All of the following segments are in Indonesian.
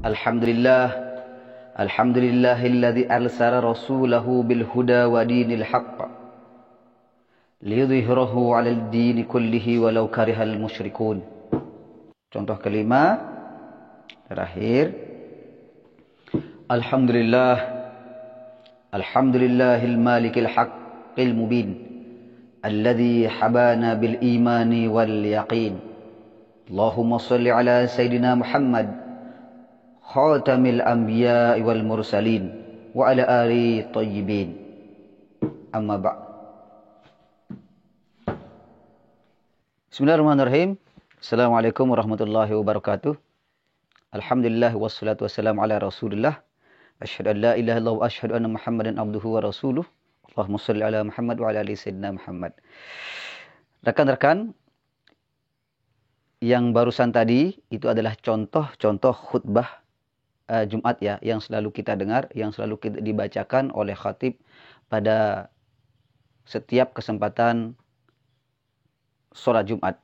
Alhamdulillah, alhamdulillahilladzi arsala rasulahu bil huda wa dinil haqq liyudhhirahu 'alal dini kullihi walau karihal musyrikun. Contoh kelima terakhir, alhamdulillah, alhamdulillahil malikil haqqil mubin alladzi habana bil imani wal yaqin. Allahumma shalli ala sayyidina Muhammad khatamil anbiya wal mursalin wa ala ali tayyibin. Amma ba'd. Bismillahirrahmanirrahim. Assalamualaikum warahmatullahi wabarakatuh. Alhamdulillah wassalatu wassalamu ala Rasulillah. Asyhadu an la ilaha illallah wa asyhadu anna Muhammadan abduhu wa rasuluh. Allahumma shalli ala Muhammad wa ala ali sayyidina Muhammad. Rekan-rekan, yang barusan tadi itu adalah contoh-contoh khutbah Jumat ya, yang selalu kita dengar, yang selalu kita dibacakan oleh khatib pada setiap kesempatan sholat Jumat.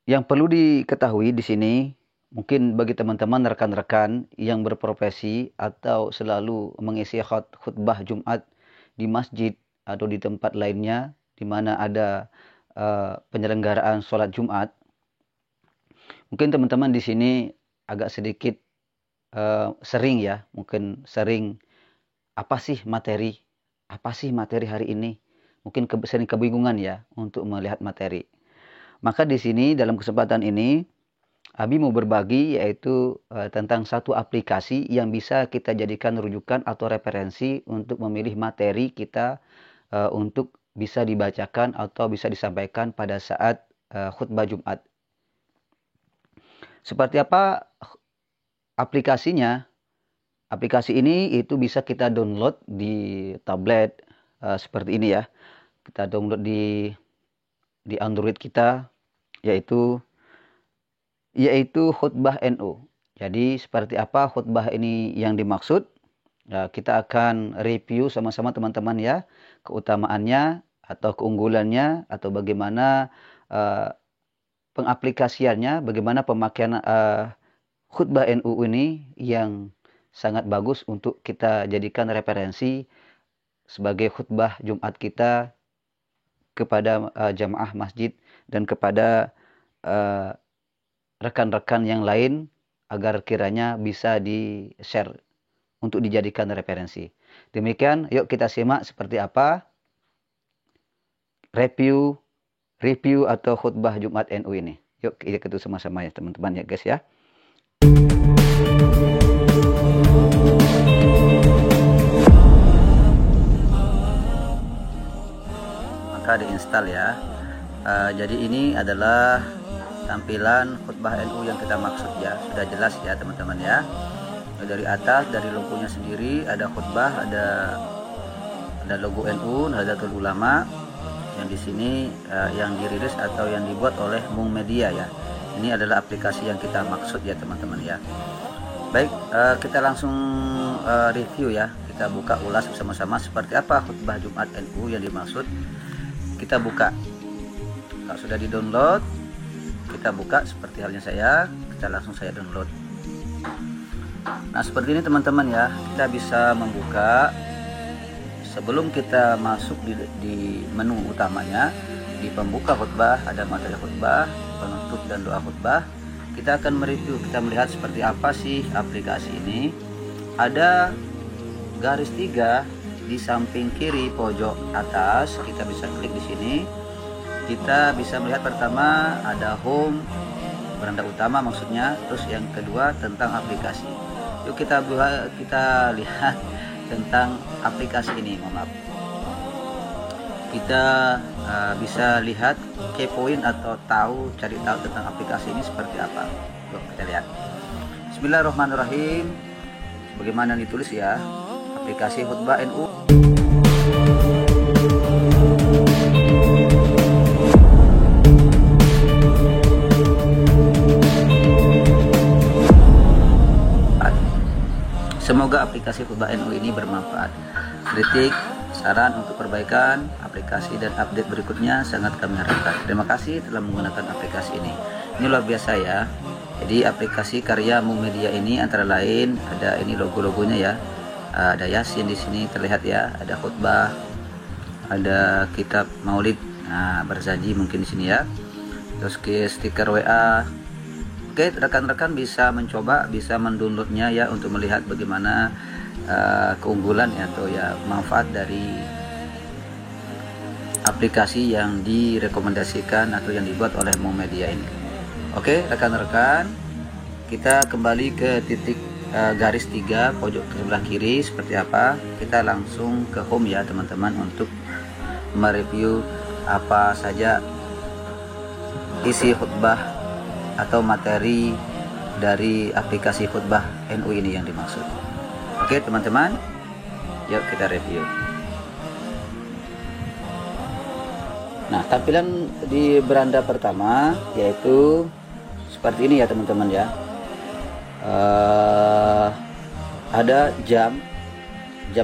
Yang perlu diketahui di sini, mungkin bagi teman-teman rekan-rekan yang berprofesi atau selalu mengisi khutbah Jumat di masjid atau di tempat lainnya di mana ada penyelenggaraan sholat Jumat, mungkin teman-teman di sini agak sedikit sering ya, mungkin sering apa sih materi hari ini, mungkin sering kebingungan ya untuk melihat materi. Maka di sini dalam kesempatan ini Abi mau berbagi yaitu tentang satu aplikasi yang bisa kita jadikan rujukan atau referensi untuk memilih materi kita untuk bisa dibacakan atau bisa disampaikan pada saat khutbah Jumat. Seperti apa aplikasinya? Aplikasi ini itu bisa kita download di tablet seperti ini ya. Kita download di Android kita yaitu khutbah NU. Jadi seperti apa khutbah ini yang dimaksud? Kita akan review sama-sama teman-teman ya, keutamaannya atau keunggulannya atau bagaimana pengaplikasiannya, bagaimana pemakaian khutbah NU ini yang sangat bagus untuk kita jadikan referensi sebagai khutbah Jumat kita kepada jamaah masjid dan kepada rekan-rekan yang lain agar kiranya bisa di-share untuk dijadikan referensi. Demikian, yuk kita simak seperti apa review atau khutbah Jumat NU ini. Yuk kita ketemu sama-sama ya teman-teman ya guys ya. Maka diinstal ya. Jadi ini adalah tampilan khutbah NU yang kita maksud ya. Sudah jelas ya teman-teman ya. Dari atas, dari logonya sendiri ada khutbah, ada logo NU, Nahdlatul Ulama. Yang di sini yang dirilis atau yang dibuat oleh Mung Media ya. Ini adalah aplikasi yang kita maksud ya teman-teman ya. Baik, kita langsung review ya. Kita buka ulas bersama-sama seperti apa khutbah Jumat NU yang dimaksud. Kita buka. Kalau sudah di-download, kita buka seperti halnya saya. Kita langsung saya download. Nah, seperti ini teman-teman ya. Kita bisa membuka. Sebelum kita masuk di menu utamanya, di pembuka khutbah ada materi khutbah, penutup dan doa khutbah. Kita akan mereview, kita melihat seperti apa sih aplikasi ini. Ada garis 3 di samping kiri pojok atas, kita bisa klik di sini. Kita bisa melihat pertama ada home, beranda utama maksudnya, terus yang kedua tentang aplikasi. Yuk kita lihat tentang aplikasi ini, mohon maaf. Kita bisa lihat kepoin atau cari tahu tentang aplikasi ini seperti apa. Yuk kita lihat. Bismillahirrahmanirrahim. Bagaimana ditulis ya? Aplikasi khutbah NU. Semoga aplikasi khutbah NU ini bermanfaat. Kritik, saran untuk perbaikan aplikasi dan update berikutnya sangat kami harapkan. Terima kasih telah menggunakan aplikasi ini. Ini luar biasa ya. Jadi aplikasi Karya Mumedia ini antara lain ada ini logo-logonya ya. Ada Yasin di sini terlihat ya, ada khutbah, ada kitab Maulid. Nah, bersaji mungkin di sini ya. Terus ke stiker WA. Oke, rekan-rekan bisa mencoba, bisa mendownloadnya ya untuk melihat bagaimana keunggulan ya, atau ya manfaat dari aplikasi yang direkomendasikan atau yang dibuat oleh Mumedia ini. Oke, rekan-rekan, kita kembali ke titik garis 3 pojok sebelah kiri seperti apa. Kita langsung ke home ya teman-teman, untuk mereview apa saja isi khutbah atau materi dari aplikasi khutbah NU ini yang dimaksud. Oke teman-teman, yuk kita review. Nah, tampilan di beranda pertama yaitu seperti ini ya teman-teman ya. Ada jam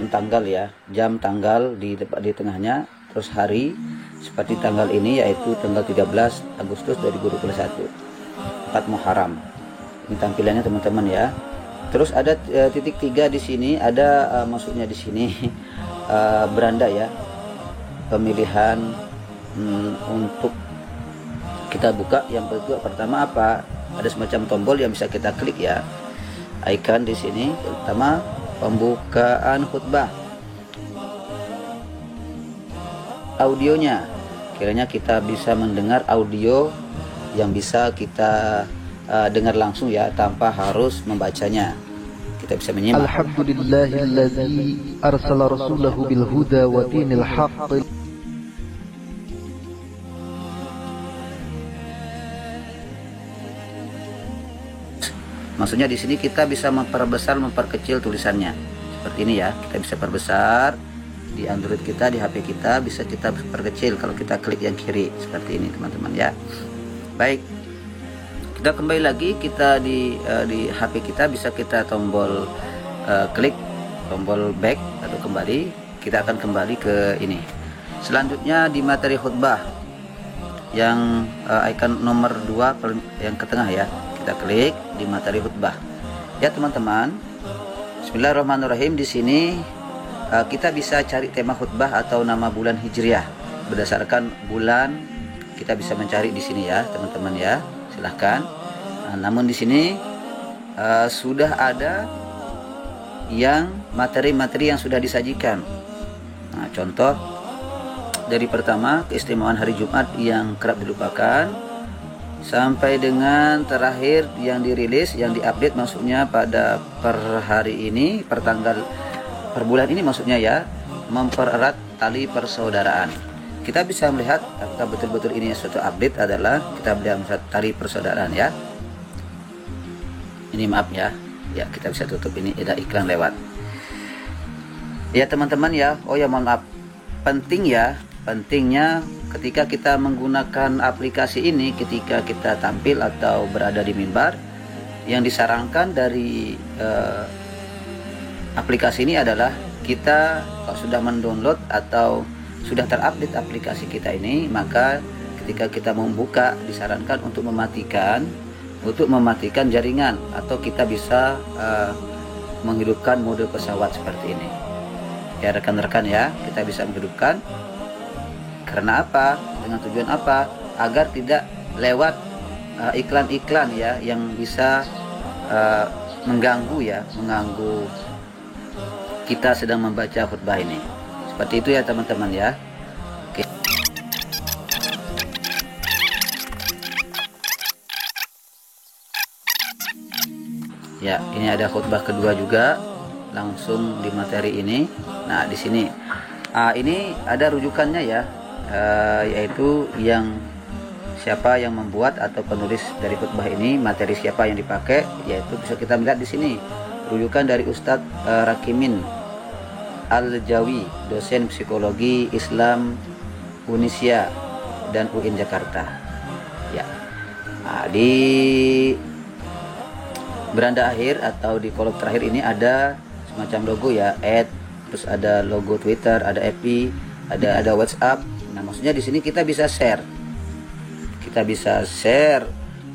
tanggal ya, jam tanggal di tengahnya, terus hari seperti tanggal ini yaitu tanggal 13 Agustus 2021, 4 Muharram. Ini tampilannya teman-teman ya. Terus ada titik 3 di sini, ada maksudnya di sini beranda ya, pemilihan untuk kita buka. Yang pertama apa? Ada semacam tombol yang bisa kita klik ya, icon di sini, terutama pembukaan khutbah. Audionya, kiranya kita bisa mendengar audio yang bisa kita dengar langsung ya, tanpa harus membacanya. Kita bisa menyimak. Alhamdulillahilladzi arsala rasulahu bil huda wa dinil haqq. Maksudnya di sini kita bisa memperbesar, memperkecil tulisannya. Seperti ini ya, kita bisa perbesar di Android kita, di HP kita bisa kita perkecil kalau kita klik yang kiri seperti ini teman-teman ya. Baik, kita kembali lagi, kita di HP kita bisa kita tombol klik tombol back atau kembali. Kita akan kembali ke ini. Selanjutnya di materi khutbah yang icon nomor 2 yang ke tengah ya, kita klik di materi khutbah ya teman-teman. Bismillahirrahmanirrahim. Di sini kita bisa cari tema khutbah atau nama bulan hijriah berdasarkan bulan. Kita bisa mencari di sini ya teman-teman ya, silahkan. Namun di sini sudah ada yang materi-materi yang sudah disajikan. Nah, contoh dari pertama, keistimewaan hari Jumat yang kerap dilupakan, sampai dengan terakhir yang dirilis, yang diupdate maksudnya pada per hari ini, per bulan ini maksudnya ya, mempererat tali persaudaraan. Kita bisa melihat apakah betul-betul ini suatu update adalah kita melihat tali persaudaraan ya. Ini maaf ya, ya kita bisa tutup, ini ada iklan lewat. Ya teman-teman ya, oh ya mohon maaf, pentingnya ketika kita menggunakan aplikasi ini, ketika kita tampil atau berada di mimbar, yang disarankan dari aplikasi ini adalah kita kalau sudah mendownload atau sudah terupdate aplikasi kita ini, maka ketika kita membuka disarankan untuk mematikan jaringan, atau kita bisa menghidupkan mode pesawat seperti ini ya rekan-rekan ya. Kita bisa menghidupkan. Karena apa? Dengan tujuan apa? Agar tidak lewat iklan-iklan ya yang bisa mengganggu kita sedang membaca khutbah ini. Seperti itu ya teman-teman ya. Oke. Ya, ini ada khutbah kedua juga langsung di materi ini. Nah, di sini ini ada rujukannya ya. Yaitu yang siapa yang membuat atau penulis dari khutbah ini, materi siapa yang dipakai, yaitu bisa kita melihat di sini rujukan dari Ustadz Rakimin Al-Jawi, dosen psikologi Islam Unisya dan UIN Jakarta ya. Nah, di beranda akhir atau di kolom terakhir ini ada semacam logo ya, terus ada logo Twitter, ada FB, ada WhatsApp. Nah, maksudnya di sini kita bisa share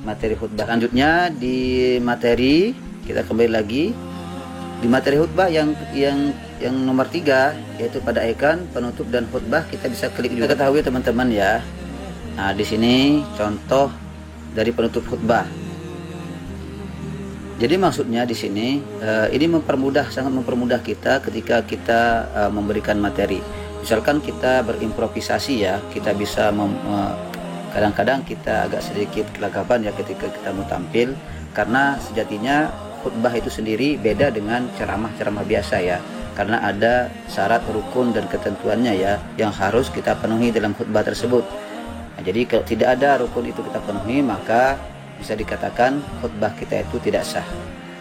materi khutbah. Selanjutnya di materi kita kembali lagi di materi khutbah yang nomor 3, yaitu pada ikon penutup dan khutbah. Kita bisa klik juga. Ketahui teman-teman ya. Nah, di sini contoh dari penutup khutbah. Jadi maksudnya di sini ini sangat mempermudah kita ketika kita memberikan materi. Misalkan kita berimprovisasi ya, kita bisa kadang-kadang kita agak sedikit kelagapan ya ketika kita mau tampil, karena sejatinya khutbah itu sendiri beda dengan ceramah-ceramah biasa ya, karena ada syarat rukun dan ketentuannya ya yang harus kita penuhi dalam khutbah tersebut. Nah, jadi kalau tidak ada rukun itu kita penuhi, maka bisa dikatakan khutbah kita itu tidak sah.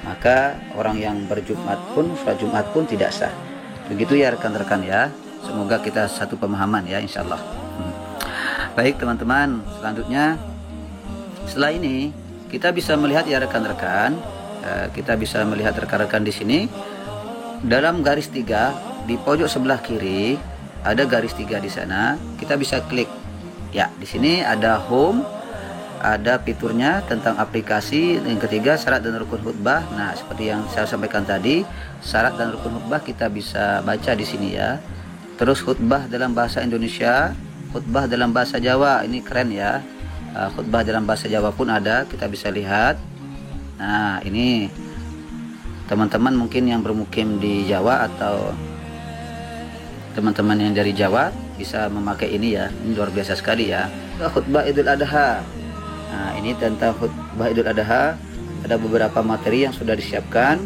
Maka orang yang berjumat pun, sholat Jumat pun tidak sah. Begitu ya rekan-rekan ya. Semoga kita satu pemahaman ya, insya Allah. Baik teman-teman, selanjutnya setelah ini kita bisa melihat ya rekan-rekan, kita bisa melihat rekan-rekan di sini dalam garis 3 di pojok sebelah kiri ada garis 3 di sana. Kita bisa klik ya, di sini ada home, ada fiturnya tentang aplikasi. Yang ketiga, syarat dan rukun khutbah. Nah, seperti yang saya sampaikan tadi, syarat dan rukun khutbah kita bisa baca di sini ya. Terus khutbah dalam bahasa Indonesia, khutbah dalam bahasa Jawa, ini keren ya. Khutbah dalam bahasa Jawa pun ada, kita bisa lihat. Nah, ini teman-teman mungkin yang bermukim di Jawa atau teman-teman yang dari Jawa bisa memakai ini ya. Ini luar biasa sekali ya. Khutbah Idul Adha. Nah, ini tentang khutbah Idul Adha. Ada beberapa materi yang sudah disiapkan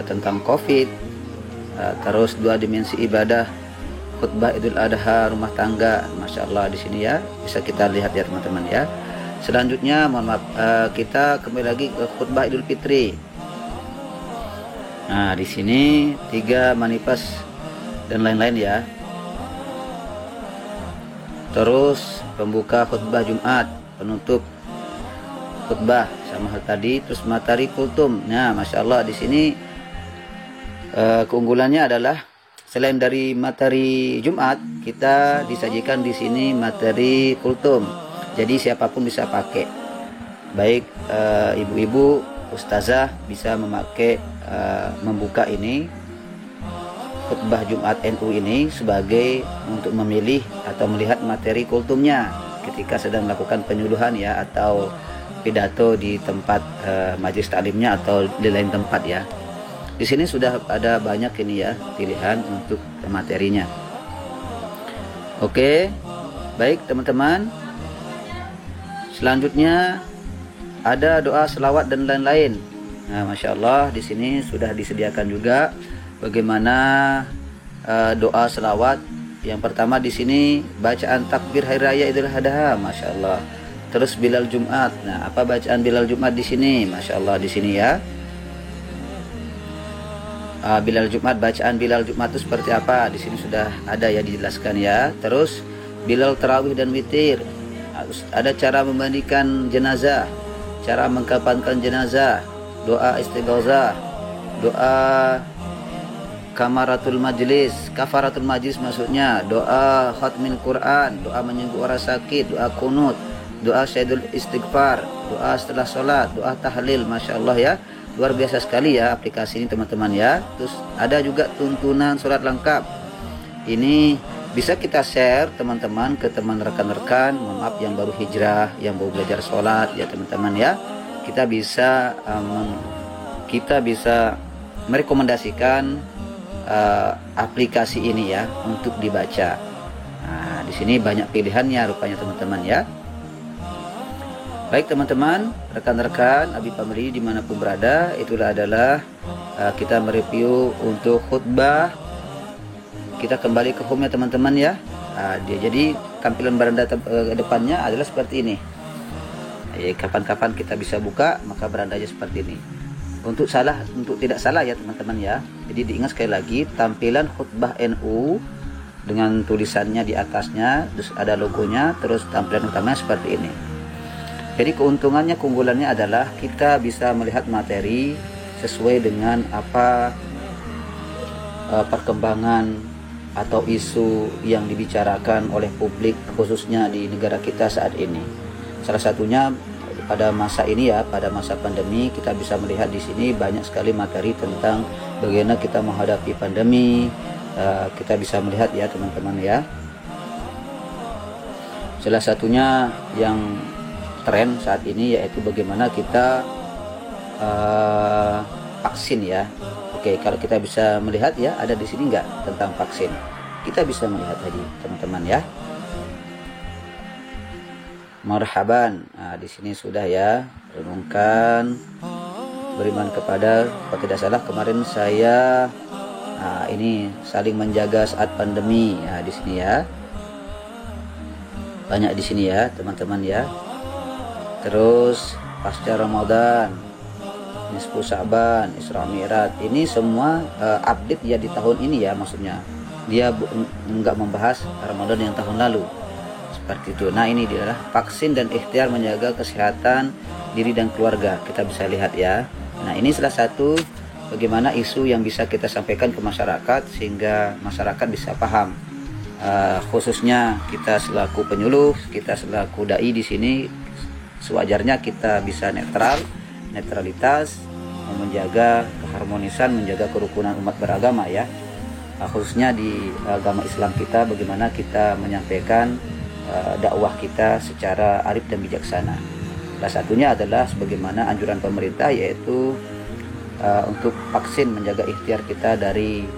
tentang COVID. Terus 2 dimensi ibadah khutbah Idul Adha rumah tangga. Masya Allah di sini ya. Bisa kita lihat ya teman-teman ya. Selanjutnya, mohon maaf, kita kembali lagi ke khutbah Idul Fitri. Nah, di sini 3 manifest dan lain-lain ya. Terus pembuka khutbah Jumat, penutup khutbah sama hal tadi. Terus materi kultum. Nah, masya Allah di sini keunggulannya adalah selain dari materi Jumat, kita disajikan di sini materi kultum. Jadi siapapun bisa pakai, baik ibu-ibu, ustazah bisa memakai membuka ini khutbah Jumat NU ini sebagai untuk memilih atau melihat materi kultumnya ketika sedang melakukan penyuluhan ya, atau pidato di tempat majelis taklimnya atau di lain tempat ya. Di sini sudah ada banyak ini ya pilihan untuk materinya. Oke, baik teman-teman. Selanjutnya ada doa selawat dan lain-lain. Nah, masya Allah di sini sudah disediakan juga bagaimana doa selawat. Yang pertama di sini bacaan takbir hari raya Idul Adha, masya Allah. Terus Bilal Jumat. Nah, apa bacaan Bilal Jumat di sini? Masya Allah di sini ya. Bilal Jumat, bacaan Bilal Jumat itu seperti apa? Di sini sudah ada ya dijelaskan ya. Terus Bilal Tarawih dan Witir. Ada cara memandikan jenazah, cara mengkafankan jenazah, doa istighosah, doa kafaratul majlis maksudnya, doa khatmil Quran, doa menyembuh orang sakit, doa kunut, doa syahidul istighfar, doa setelah sholat, doa tahlil. Masya Allah ya, luar biasa sekali ya aplikasi ini teman-teman ya. Terus ada juga tuntunan surat lengkap. Ini bisa kita share teman-teman ke teman rekan-rekan, mohon maaf yang baru hijrah, yang baru belajar sholat ya teman-teman ya. Kita bisa merekomendasikan aplikasi ini ya untuk dibaca. Nah, di sini banyak pilihannya rupanya teman-teman ya. Baik teman-teman, rekan-rekan Abi Pamri dimanapun berada, itulah adalah kita mereview untuk khutbah. Kita kembali ke home ya teman-teman ya. Jadi tampilan beranda depannya adalah seperti ini. Kapan-kapan kita bisa buka, maka berandanya seperti ini. Untuk tidak salah ya teman-teman ya. Jadi diingat sekali lagi, tampilan khutbah NU dengan tulisannya di atasnya, terus ada logonya, terus tampilan utamanya seperti ini. Jadi keunggulannya adalah kita bisa melihat materi sesuai dengan apa perkembangan atau isu yang dibicarakan oleh publik khususnya di negara kita saat ini. Salah satunya pada masa ini ya, pada masa pandemi, kita bisa melihat di sini banyak sekali materi tentang bagaimana kita menghadapi pandemi. Kita bisa melihat ya teman-teman ya. Salah satunya yang tren saat ini yaitu bagaimana kita vaksin ya. Oke, kalau kita bisa melihat ya, ada di sini nggak tentang vaksin? Kita bisa melihat tadi teman-teman ya. Marhaban. Nah, di sini sudah ya, renungkan, beriman kepada, kalau tidak salah kemarin saya ini saling menjaga saat pandemi. Nah, di sini ya. Banyak di sini ya, teman-teman ya. Terus pasca Ramadan, Nisfu Sa'ban, Isra Mi'raj. Ini semua update ya di tahun ini ya, maksudnya. Dia enggak membahas Ramadan yang tahun lalu. Seperti itu. Nah, ini adalah vaksin dan ikhtiar menjaga kesehatan diri dan keluarga. Kita bisa lihat ya. Nah, ini salah satu bagaimana isu yang bisa kita sampaikan ke masyarakat sehingga masyarakat bisa paham. Khususnya kita selaku penyuluh, kita selaku dai di sini, sewajarnya kita bisa netralitas, menjaga keharmonisan, menjaga kerukunan umat beragama ya. Khususnya di agama Islam kita, bagaimana kita menyampaikan dakwah kita secara arif dan bijaksana. Salah satunya adalah sebagaimana anjuran pemerintah, yaitu untuk vaksin, menjaga ikhtiar kita dari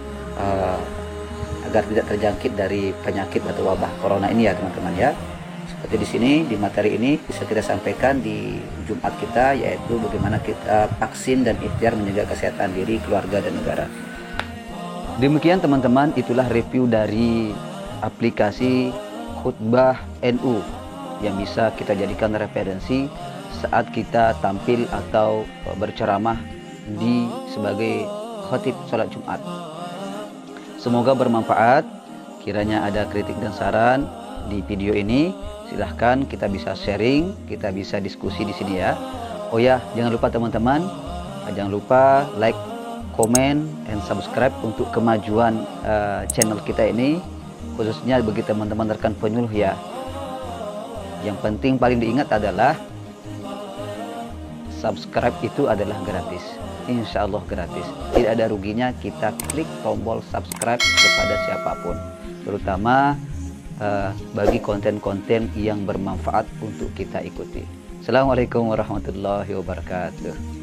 agar tidak terjangkit dari penyakit atau wabah corona ini ya teman-teman ya. Seperti di sini di materi ini bisa kita sampaikan di Jumat kita, yaitu bagaimana kita vaksin dan ikhtiar menjaga kesehatan diri, keluarga dan negara. Demikian teman-teman, itulah review dari aplikasi Khutbah NU yang bisa kita jadikan referensi saat kita tampil atau berceramah sebagai khatib sholat Jumat. Semoga bermanfaat. Kiranya ada kritik dan saran di video ini, silahkan kita bisa sharing, kita bisa diskusi di sini ya. Oh ya, jangan lupa teman-teman, jangan lupa like, comment, and subscribe untuk kemajuan channel kita ini, khususnya bagi teman-teman rekan penyuluh ya. Yang penting paling diingat adalah subscribe itu adalah gratis. Insya Allah gratis, tidak ada ruginya kita klik tombol subscribe kepada siapapun, terutama bagi konten-konten yang bermanfaat untuk kita ikuti. Assalamualaikum warahmatullahi wabarakatuh.